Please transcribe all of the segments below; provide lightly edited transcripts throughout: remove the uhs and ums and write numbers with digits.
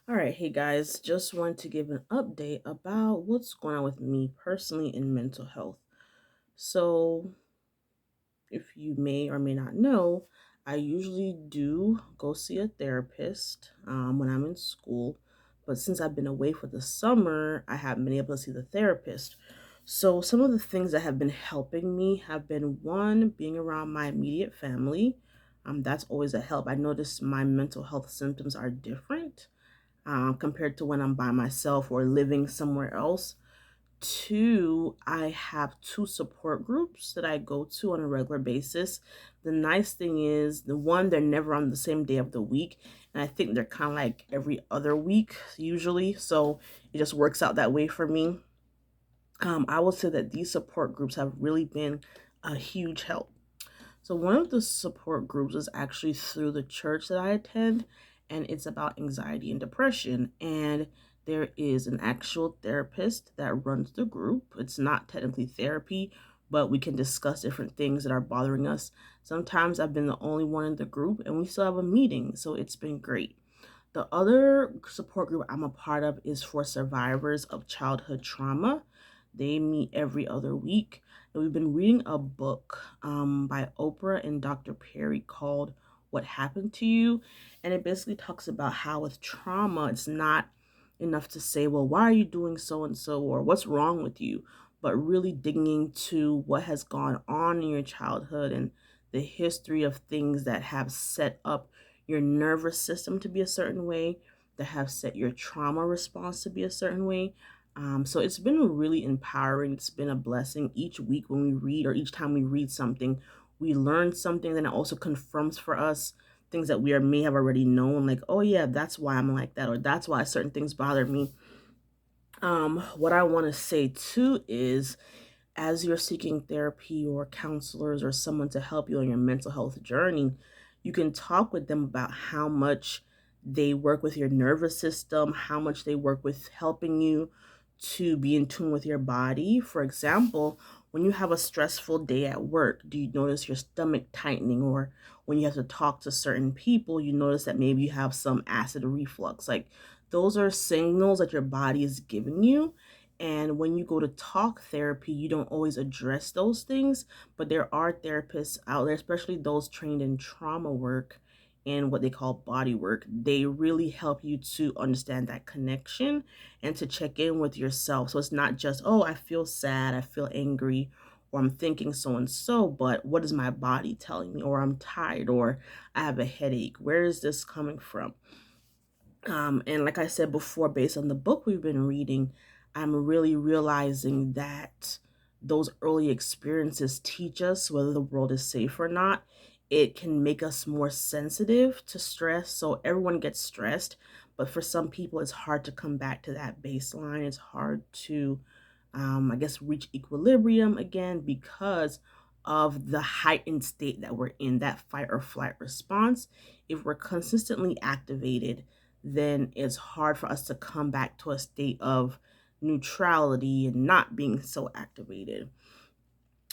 All right, hey guys, just want to give an update about what's going on with me personally in mental health. So, if you may or may not know, I usually do go see a therapist when I'm in school, but since I've been away for the summer, I haven't been able to see the therapist. So, some of the things that have been helping me have been one, being around my immediate family. That's always a help. I notice my mental health symptoms are different compared to when I'm by myself or living somewhere else. Two, I have two support groups that I go to on a regular basis. The nice thing is, the one, they're never on the same day of the week. And I think they're kind of like every other week, usually. So it just works out that way for me. I will say that these support groups have really been a huge help. So one of the support groups is actually through the church that I attend, and it's about anxiety and depression. And there is an actual therapist that runs the group. It's not technically therapy, but we can discuss different things that are bothering us. Sometimes I've been the only one in the group, and we still have a meeting, so it's been great. The other support group I'm a part of is for survivors of childhood trauma. They meet every other week. And we've been reading a book by Oprah and Dr. Perry called What Happened to You. And it basically talks about how with trauma, it's not enough to say, well, why are you doing so and so, or what's wrong with you? But really digging into what has gone on in your childhood and the history of things that have set up your nervous system to be a certain way, that have set your trauma response to be a certain way. So it's been really empowering. It's been a blessing each week when we read, or each time we read something, we learn something. Then it also confirms for us things that may have already known, like, oh yeah, that's why I'm like that, or that's why certain things bother me. What I want to say too is, as you're seeking therapy or counselors or someone to help you on your mental health journey, you can talk with them about how much they work with your nervous system, how much they work with helping you to be in tune with your body. For example, when you have a stressful day at work, do you notice your stomach tightening? Or when you have to talk to certain people, you notice that maybe you have some acid reflux. Like, those are signals that your body is giving you. And when you go to talk therapy, you don't always address those things, but there are therapists out there, especially those trained in trauma work and what they call body work. They really help you to understand that connection and to check in with yourself. So it's not just, oh, I feel sad, I feel angry, or I'm thinking so and so, but what is my body telling me? Or I'm tired, or I have a headache. Where is this coming from? And like I said before, based on the book we've been reading, I'm really realizing that those early experiences teach us whether the world is safe or not. It can make us more sensitive to stress. So everyone gets stressed, but for some people, it's hard to come back to that baseline. It's hard to, I guess, reach equilibrium again because of the heightened state that we're in, that fight or flight response. If we're consistently activated, then it's hard for us to come back to a state of neutrality and not being so activated.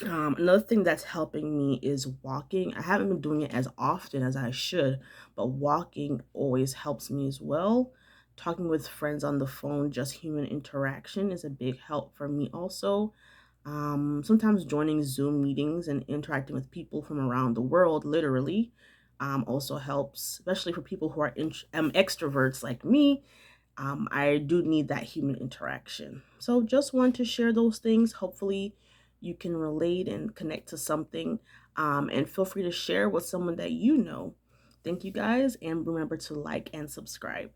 Another thing that's helping me is walking. I haven't been doing it as often as I should, but walking always helps me as well. Talking with friends on the phone, just human interaction, is a big help for me also. Sometimes joining Zoom meetings and interacting with people from around the world, literally, also helps, especially for people who are extroverts like me. I do need that human interaction. So just want to share those things. Hopefully you can relate and connect to something. And feel free to share with someone that you know. Thank you guys, and remember to like and subscribe.